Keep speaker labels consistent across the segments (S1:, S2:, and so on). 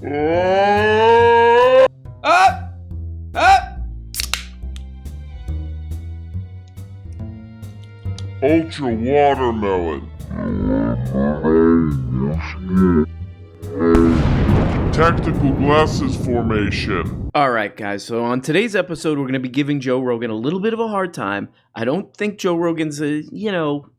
S1: Ultra watermelon. Tactical glasses formation.
S2: Alright guys, so on today's episode we're going to be giving Joe Rogan a little bit of a hard time. I don't think Joe Rogan's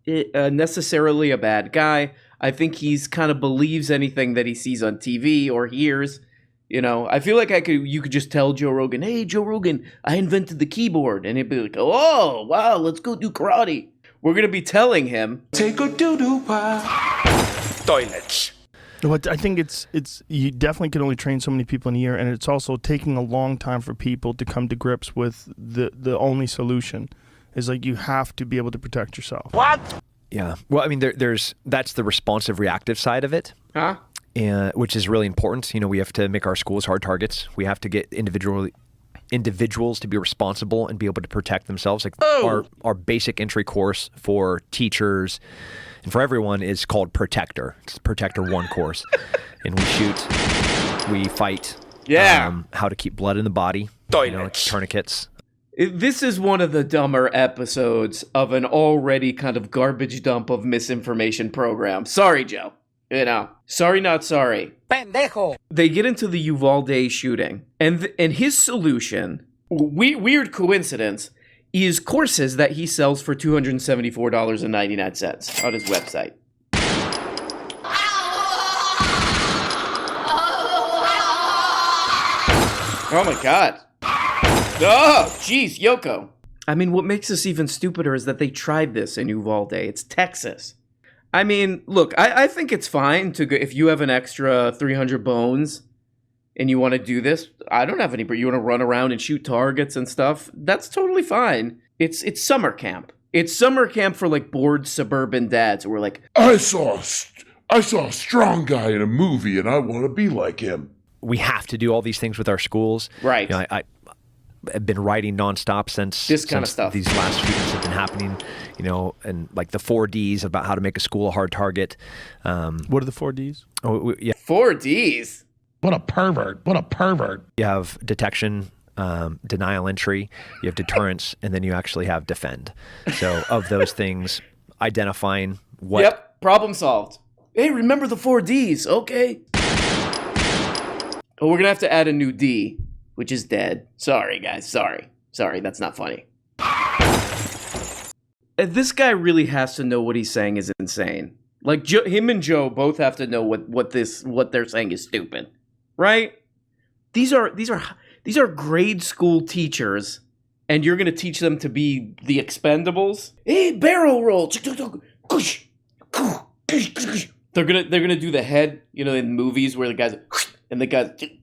S2: necessarily a bad guy. I think he's kind of believes anything that he sees on TV or hears. You know, I feel like you could just tell Joe Rogan, "Hey Joe Rogan, I invented the keyboard." And he'd be like, "Oh, wow, let's go do karate." We're going to be telling him,
S3: "Take a doo-doo toilets."
S4: But I think it's you definitely can only train so many people in a year, and it's also taking a long time for people to come to grips with the only solution is like you have to be able to protect yourself.
S3: What?
S5: Yeah. Well, I mean, that's the responsive reactive side of it.
S2: huh?
S5: Which is really important. You know, we have to make our schools hard targets. We have to get individuals to be responsible and be able to protect themselves. Like our basic entry course for teachers and for everyone is called Protector. It's Protector 1 course. And we shoot, we fight.
S2: Yeah.
S5: How to keep blood in the body.
S3: Toilets.
S5: Tourniquets.
S2: This is one of the dumber episodes of an already kind of garbage dump of misinformation program. Sorry, Joe. You know, sorry, not sorry.
S3: Pendejo.
S2: They get into the Uvalde shooting, and his solution, weird coincidence, is courses that he sells for $274.99 on his website. Oh my god. Oh, jeez, Yoko. I mean, what makes this even stupider is that they tried this in Uvalde. It's Texas. I mean, look, I think it's fine to go if you have an extra 300 bones and you want to do this. I don't have any, but you want to run around and shoot targets and stuff. That's totally fine. It's summer camp. It's summer camp for like bored suburban dads who are like,
S1: I saw a strong guy in a movie and I want to be like him.
S5: We have to do all these things with our schools.
S2: right.
S5: You know, I've been writing nonstop since
S2: This kind of stuff.
S5: These last shootings have been happening, you know, and like the 4 Ds about how to make a school a hard target.
S4: What are the 4 Ds?
S5: Yeah,
S2: 4 Ds.
S4: What a pervert.
S5: you have detection, denial entry, you have deterrence, and then you actually have defend. So of those things, identifying what...
S2: Yep, problem solved. Hey, remember the 4 Ds, okay? Oh, we're going to have to add a new D, which is dead. Sorry, guys, sorry. Sorry, that's not funny. This guy really has to know what he's saying is insane. Like, him and Joe both have to know what they're saying is stupid. Right? These are grade school teachers, and you're going to teach them to be the Expendables? Hey, barrel roll. They're gonna do the head, you know, in movies where the guy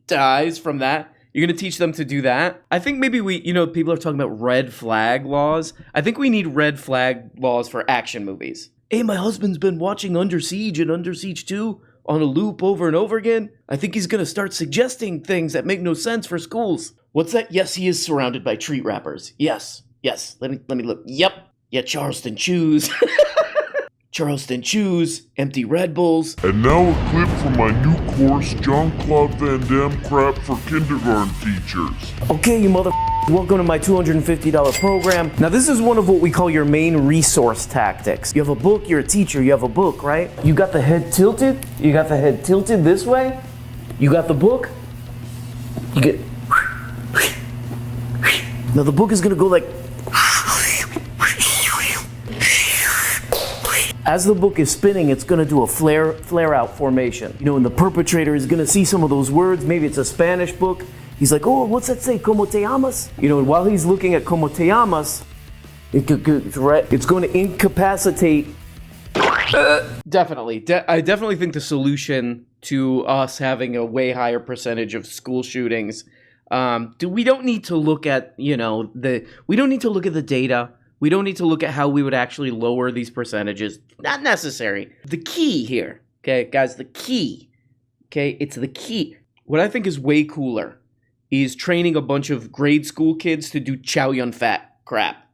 S2: dies from that. You're going to teach them to do that? I think maybe people are talking about red flag laws. I think we need red flag laws for action movies. Hey, my husband's been watching Under Siege and Under Siege 2 on a loop over and over again. I think he's going to start suggesting things that make no sense for schools. What's that? Yes, he is surrounded by treat wrappers. Yes. Let me look. Yep. Yeah, Charleston Chews. Charleston Chews, empty Red Bulls.
S1: And now a clip from my new course, Jean-Claude Van Damme crap for kindergarten teachers.
S2: Okay, you welcome to my $250 program. Now, this is one of what we call your main resource tactics. You have a book, you're a teacher, you have a book, right? You got the head tilted? You got the head tilted this way? You got the book? You get... Now, the book is gonna go like... As the book is spinning, it's going to do a flare-out formation. You know, and the perpetrator is going to see some of those words. Maybe it's a Spanish book. He's like, oh, what's that say? Como te llamas? You know, and while he's looking at como te llamas, it's going to incapacitate. Definitely. I definitely think the solution to us having a way higher percentage of school shootings, we don't need to look at, we don't need to look at the data. We don't need to look at how we would actually lower these percentages. Not necessary. The key here, okay, guys, the key, okay, it's the key. What I think is way cooler is training a bunch of grade school kids to do chow yun fat crap.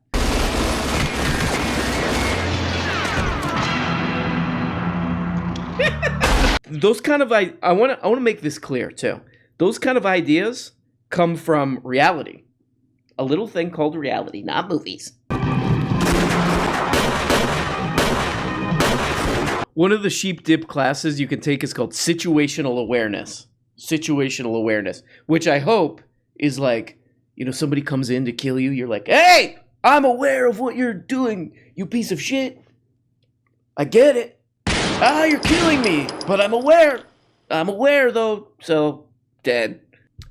S2: those kind of I want to make this clear too. Those kind of ideas come from reality. A little thing called reality, not movies. One of the sheep dip classes you can take is called situational awareness. Situational awareness, which I hope is like, somebody comes in to kill you. You're like, hey, I'm aware of what you're doing, you piece of shit. I get it. You're killing me, but I'm aware. I'm aware, though, so dead.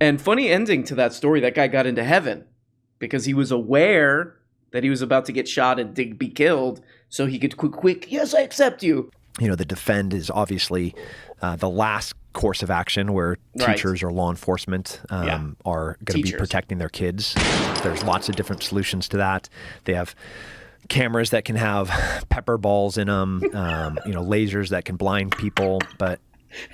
S2: And funny ending to that story, that guy got into heaven because he was aware that he was about to get shot and be killed, so he could quick, yes, I accept you.
S5: The defend is obviously the last course of action where teachers or law enforcement are going to be protecting their kids. There's lots of different solutions to that. They have cameras that can have pepper balls in them, lasers that can blind people, but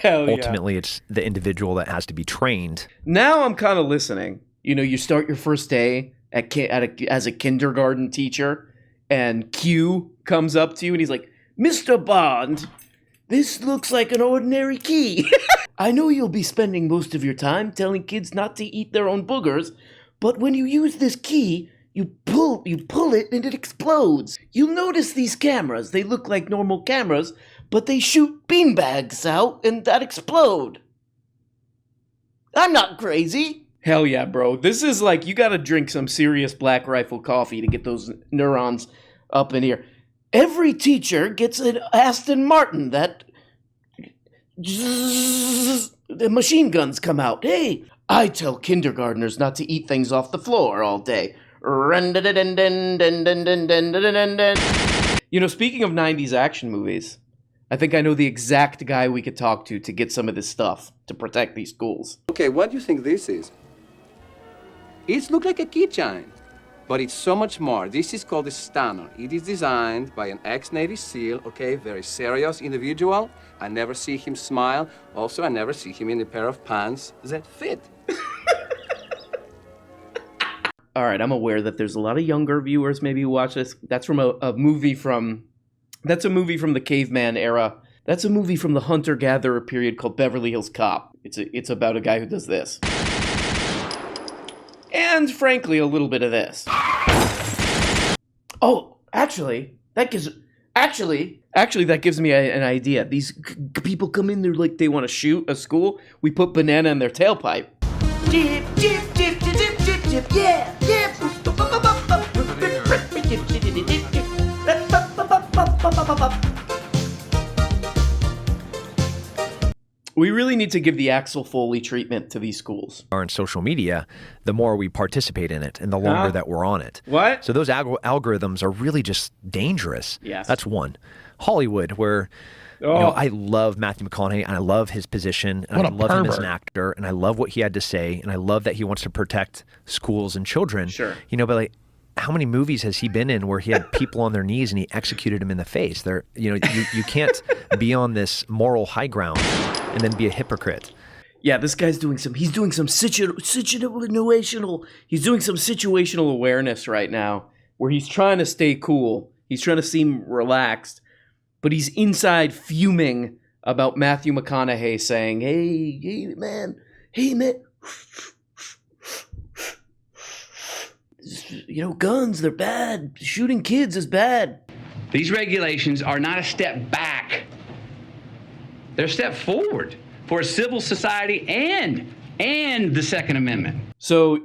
S5: ultimately it's the individual that has to be trained.
S2: Now I'm kind of listening. You start your first day as a kindergarten teacher, and Q comes up to you and he's like, Mr. Bond, this looks like an ordinary key. I know you'll be spending most of your time telling kids not to eat their own boogers, but when you use this key, you pull it and it explodes. You'll notice these cameras. They look like normal cameras, but they shoot beanbags out and that explode. I'm not crazy. Hell yeah, bro. This is like, you gotta drink some serious Black Rifle coffee to get those neurons up in here. Every teacher gets an Aston Martin that the machine guns come out. Hey, I tell kindergartners not to eat things off the floor all day. Speaking of 90s action movies, I think I know the exact guy we could talk to get some of this stuff to protect these schools.
S6: Okay, what do you think this is? It looks like a keychain, but it's so much more. This is called a stunner. It is designed by an ex-Navy SEAL, okay, very serious individual. I never see him smile. Also, I never see him in a pair of pants that fit.
S2: All right, I'm aware that there's a lot of younger viewers maybe who watch this. That's from a movie from the caveman era. That's a movie from the hunter-gatherer period called Beverly Hills Cop. It's about a guy who does this. And frankly, a little bit of this. Oh, actually, that gives me an idea. These people come in, they're like, they want to shoot a school. We put banana in their tailpipe. Dip, dip, dip, dip, dip, dip, yeah, yeah. We really need to give the Axel Foley treatment to these schools.
S5: On social media, the more we participate in it and the longer that we're on it.
S2: What?
S5: So those algorithms are really just dangerous.
S2: Yes.
S5: That's one. Hollywood, where I love Matthew McConaughey and I love his position and I love him as an actor and I love what he had to say and I love that he wants to protect schools and children.
S2: Sure.
S5: But like, how many movies has he been in where he had people on their knees and he executed them in the face? You can't be on this moral high ground and then be a hypocrite.
S2: Yeah, this guy's doing some situational awareness right now where he's trying to stay cool. He's trying to seem relaxed, but he's inside fuming about Matthew McConaughey saying, hey man, guns, they're bad. Shooting kids is bad.
S7: These regulations are not a step back. They're a step forward for a civil society and the Second Amendment.
S2: So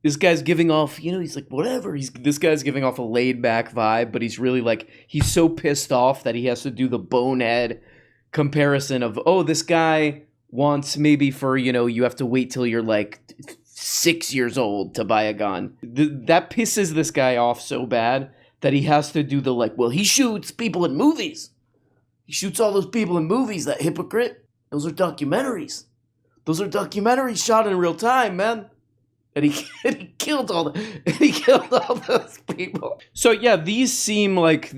S2: this guy's giving off, he's like, whatever. This guy's giving off a laid back vibe, but he's really like, he's so pissed off that he has to do the bonehead comparison of, this guy wants maybe for, you have to wait till you're like 6 years old to buy a gun. That pisses this guy off so bad that he has to do the like, well, he shoots people in movies. He shoots all those people in movies, that hypocrite. Those are documentaries. Those are documentaries shot in real time, man. And he killed all those people. So yeah, these seem like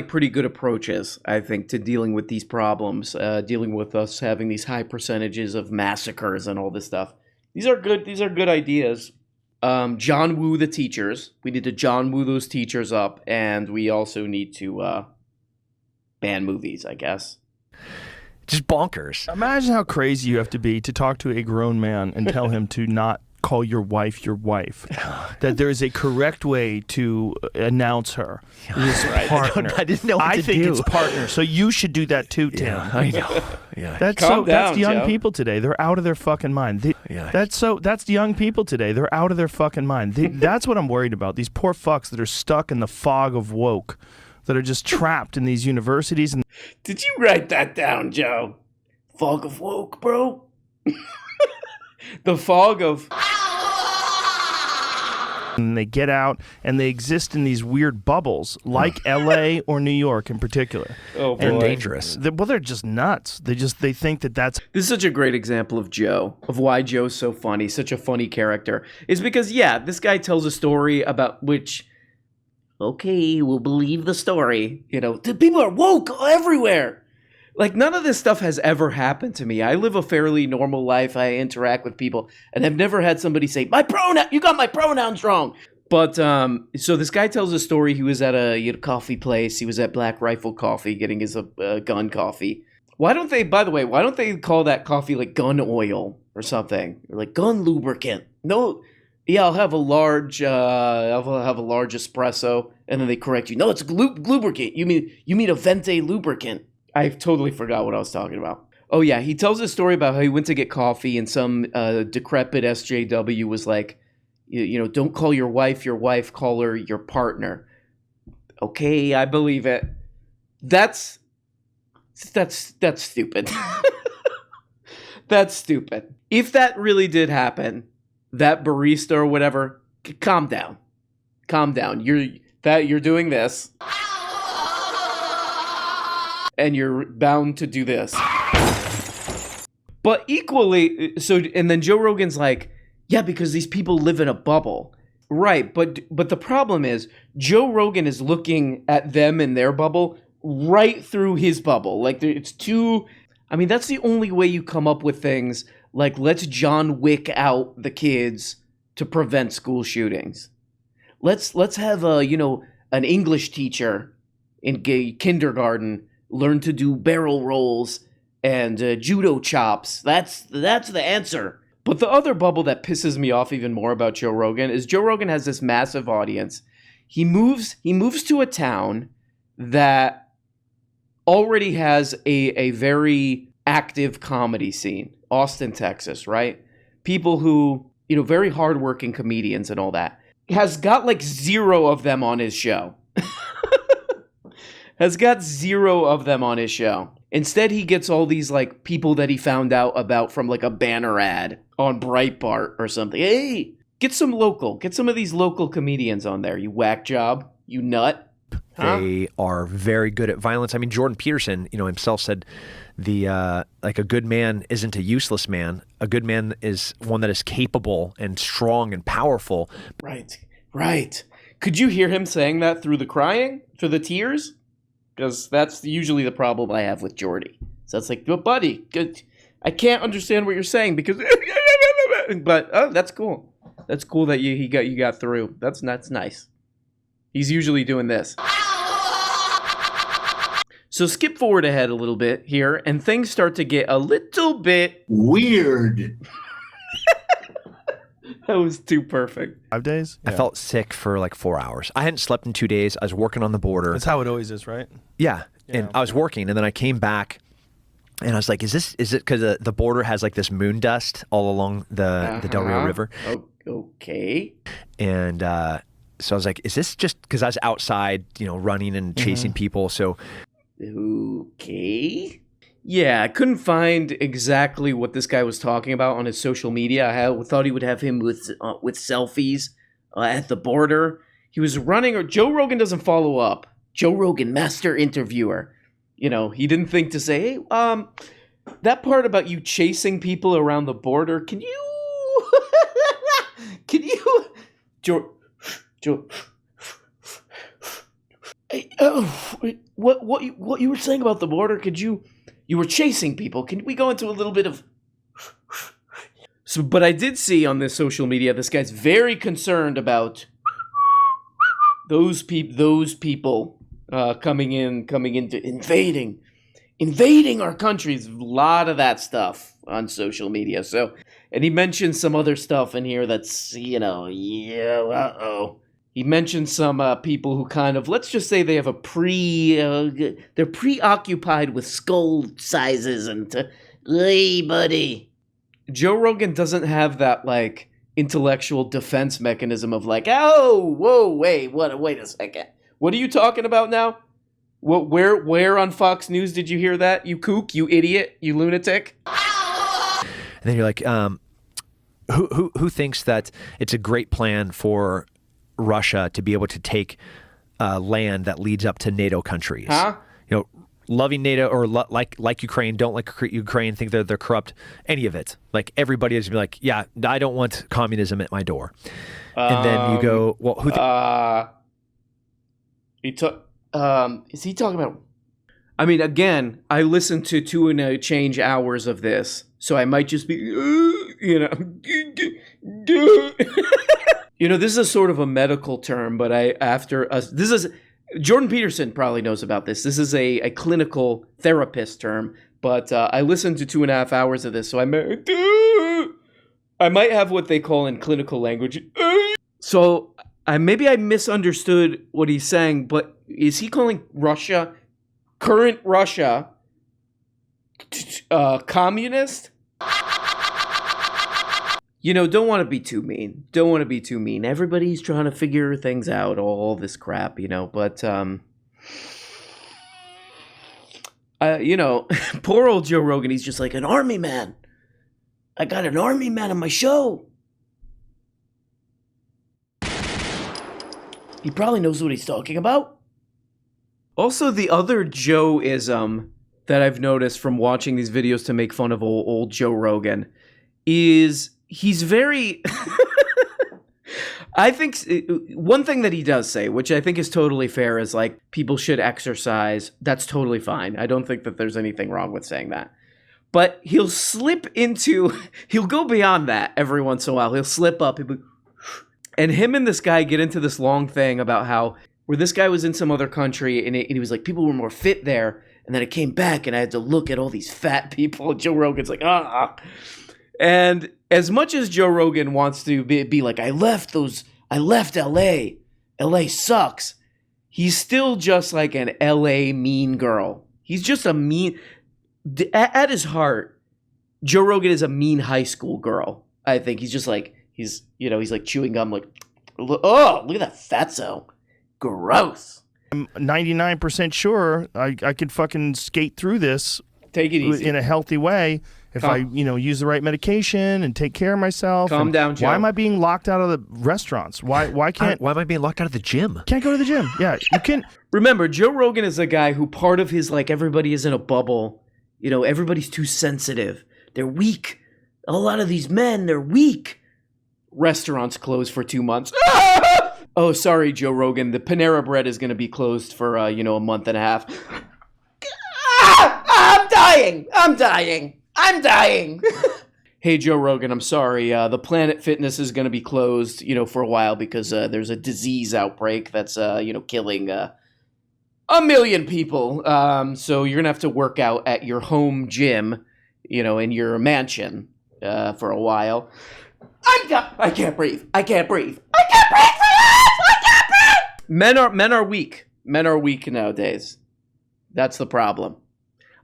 S2: pretty good approaches, I think, to dealing with these problems, dealing with us having these high percentages of massacres and all this stuff. These are good ideas. John Woo the teachers. We need to John Woo those teachers up, and we also need to ban movies, I guess.
S5: Just bonkers.
S4: Imagine how crazy you have to be to talk to a grown man and tell him to not call your wife. That there is a correct way to announce her. It's partner.
S5: I didn't know what to
S4: think
S5: do.
S4: it's partner. So you should do that too, Tim.
S5: Yeah, I know. Yeah.
S4: That's
S2: Calm
S4: that's
S2: down,
S4: young
S2: Joe.
S4: people today. They're out of their fucking mind. That's the young people today. They're out of their fucking mind. That's what I'm worried about. These poor fucks that are stuck in the fog of woke, that are just trapped in these universities. And
S2: Did you write that down, Joe? Fog of woke, bro. The fog of...
S4: and they get out and they exist in these weird bubbles like LA or New York in particular.
S2: Oh, boy.
S4: And
S5: dangerous.
S4: They're just nuts. They think that that's
S2: This is such a great example of Joe, of why Joe's so funny, such a funny character. Is because, yeah, this guy tells a story about which, okay, we'll believe the story. You know, people are woke everywhere. Like, none of this stuff has ever happened to me. I live a fairly normal life. I interact with people, and I've never had somebody say, you got my pronouns wrong. But, so this guy tells a story. He was at a coffee place. He was at Black Rifle Coffee getting his gun coffee. Why don't they call that coffee like gun oil or something? Or like gun lubricant? No. Yeah, I'll have a large espresso, and then they correct you. No, it's lubricant. You mean a Vente lubricant. I totally forgot what I was talking about. Oh, yeah. He tells a story about how he went to get coffee and some decrepit SJW was like, don't call your wife, call her your partner. Okay, I believe it. That's stupid. That's stupid. If that really did happen, that barista or whatever, calm down. Calm down. You're doing this. And you're bound to do this. But equally, and then Joe Rogan's like, yeah, because these people live in a bubble. Right, but the problem is, Joe Rogan is looking at them in their bubble right through his bubble. Like, it's too... I mean, that's the only way you come up with things like, let's John Wick out the kids to prevent school shootings. Let's have an English teacher in kindergarten learn to do barrel rolls and judo chops. That's the answer. But the other bubble that pisses me off even more about Joe Rogan is Joe Rogan has this massive audience. He moves to a town that already has a very active comedy scene. Austin, Texas, right? People who, very hardworking comedians and all that. Has got like 0 of them on his show. Has got 0 of them on his show. Instead, he gets all these like people that he found out about from like a banner ad on Breitbart or something. Hey, get some of these local comedians on there, you whack job, you nut. Huh?
S5: They are very good at violence. I mean, Jordan Peterson, himself said a good man isn't a useless man. A good man is one that is capable and strong and powerful.
S2: Right. Could you hear him saying that through the crying, through the tears? Because that's usually the problem I have with Jordy. So it's like, but buddy, I can't understand what you're saying because, but that's cool. That's cool that you got through. That's nice. He's usually doing this. So skip forward ahead a little bit here, and things start to get a little bit
S8: weird.
S2: That was too perfect.
S4: 5 days?
S5: I felt sick for like 4 hours. I hadn't slept in 2 days. I was working on the border.
S4: That's how it always is, right?
S5: Yeah. And I was working, and then I came back, and I was like, is it because the border has like this moon dust all along the Del Rio River?
S2: Okay.
S5: And so I was like, is this just because I was outside, running and chasing people? So.
S2: Okay. Yeah, I couldn't find exactly what this guy was talking about on his social media. I thought he would have him with selfies at the border. He was running, or Joe Rogan doesn't follow up. Joe Rogan, master interviewer. He didn't think to say, hey, that part about you chasing people around the border, can you, Joe, hey, what you were saying about the border, you were chasing people. Can we go into a little bit of... So, but I did see on this social media, this guy's very concerned about those people coming into invading invading our countries. A lot of that stuff on social media. So, and he mentioned some other stuff in here that's, He mentioned some people who kind of, let's just say they have they're preoccupied with skull sizes and, hey, buddy. Joe Rogan doesn't have that, like, intellectual defense mechanism of like, oh, whoa, wait a second. What are you talking about now? Where on Fox News did you hear that? You kook, you idiot, you lunatic.
S5: And then you're like, who thinks that it's a great plan for Russia to be able to take land that leads up to NATO countries?
S2: Huh?
S5: You know, loving NATO or like Ukraine, don't like Ukraine, think they're corrupt, any of it. Like everybody is gonna be like, yeah, I don't want communism at my door. And then you go, well, who?
S2: Is he talking about? I mean, again, I listened to 2 and a change hours of this, so I might just be, this is a sort of a medical term, but Jordan Peterson probably knows about this. This is a clinical therapist term, but I listened to 2.5 hours of this, so I might have what they call in clinical language. So maybe I misunderstood what he's saying, but is he calling Russia, current Russia, communist? Don't want to be too mean. Everybody's trying to figure things out, all this crap, but, poor old Joe Rogan, he's just like an army man. I got an army man on my show. He probably knows what he's talking about. Also, the other Joe-ism that I've noticed from watching these videos to make fun of old Joe Rogan is he's very... I think one thing that he does say, which I think is totally fair, is like people should exercise. That's totally fine. I don't think that there's anything wrong with saying that. But he'll go beyond that every once in a while. He'll slip up. And him and this guy get into this long thing about how where this guy was in some other country and he was like, people were more fit there. And then I came back and I had to look at all these fat people. And Joe Rogan's like, And as much as Joe Rogan wants to be like, I left LA. LA sucks. He's still just like an LA mean girl. He's just a mean, at his heart, Joe Rogan is a mean high school girl. I think he's just like, he's like chewing gum like, oh, look at that fatso. Gross.
S4: I'm 99% sure I could fucking skate through this.
S2: Take it easy.
S4: In a healthy way if I use the right medication and take care of myself.
S2: Calm down, Joe.
S4: Why am I being locked out of the restaurants? Why am I
S5: being locked out of the gym?
S4: Can't go to the gym. Yeah, you can.
S2: Remember, Joe Rogan is a guy who part of his, like, everybody is in a bubble. Everybody's too sensitive. They're weak. A lot of these men, they're weak. Restaurants closed for 2 months. Oh, sorry, Joe Rogan. The Panera Bread is going to be closed for, a month and a half. I'm dying. Hey, Joe Rogan, I'm sorry. The Planet Fitness is going to be closed, for a while because there's a disease outbreak that's, killing 1 million people. So you're going to have to work out at your home gym, in your mansion for a while. I can't breathe. Men are weak. Men are weak nowadays. That's the problem.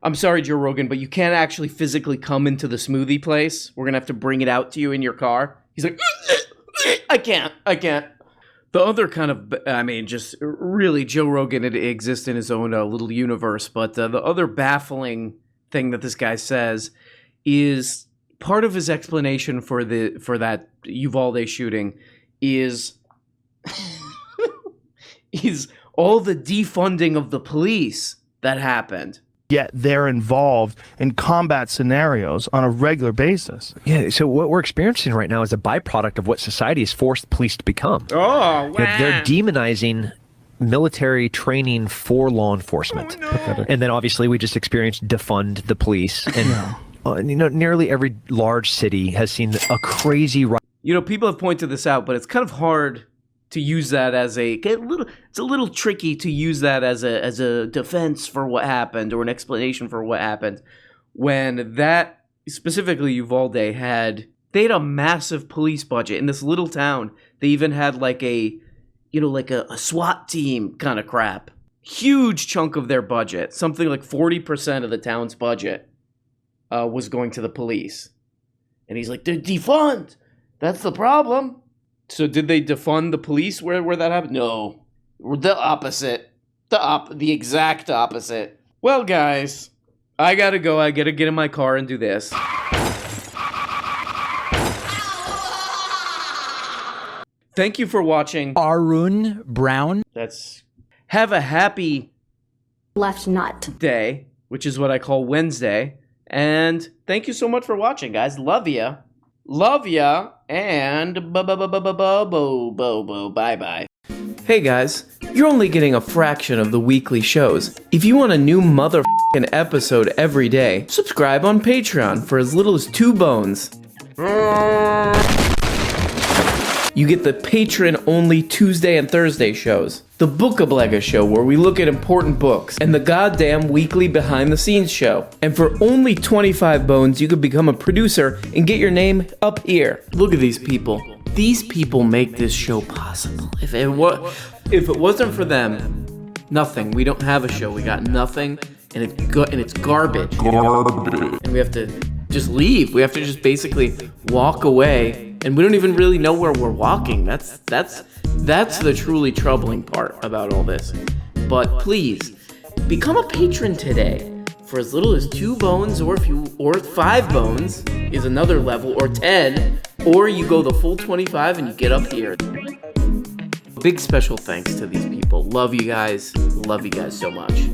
S2: I'm sorry, Joe Rogan, but you can't actually physically come into the smoothie place. We're going to have to bring it out to you in your car. He's like, I can't. The other kind of, just really Joe Rogan exists in his own little universe. But the other baffling thing that this guy says is part of his explanation for that Uvalde shooting is all the defunding of the police that happened.
S4: Yet they're involved in combat scenarios on a regular basis.
S5: Yeah, so what we're experiencing right now is a byproduct of what society has forced police to become.
S2: Oh, wow.
S5: They're demonizing military training for law enforcement. Oh, no. And then obviously we just experienced defund the police. And nearly every large city has seen a crazy...
S2: people have pointed this out, but it's kind of hard to use that as it's a little tricky to use that as a defense for what happened or an explanation for what happened, when that, specifically Uvalde, they had a massive police budget in this little town. They even had like a SWAT team kind of crap. Huge chunk of their budget, something like 40% of the town's budget was going to the police. And he's like, they're defund. That's the problem. So did they defund the police where that happened? No. The opposite. The exact opposite. Well, guys, I gotta go. I gotta get in my car and do this. Thank you for watching.
S3: Arun Brown.
S2: Have a happy
S8: left nut
S2: day, which is what I call Wednesday. And thank you so much for watching, guys. Love ya. Love ya. And bye-bye. Hey, guys. You're only getting a fraction of the weekly shows. If you want a new motherfucking episode every day, subscribe on Patreon for as little as 2 bones. You get the patron-only Tuesday and Thursday shows, the Bookablega show where we look at important books, and the goddamn weekly behind-the-scenes show. And for only 25 bones, you could become a producer and get your name up here. Look at these people. These people make this show possible. If it wasn't for them, nothing. We don't have a show. We got nothing, and it's garbage. And we have to just leave. We have to just basically walk away. And we don't even really know where we're walking. That's the truly troubling part about all this. But please, become a patron today for as little as 2 bones, or 5 bones is another level, or 10, or you go the full 25 and you get up here. Big special thanks to these people. Love you guys. Love you guys so much.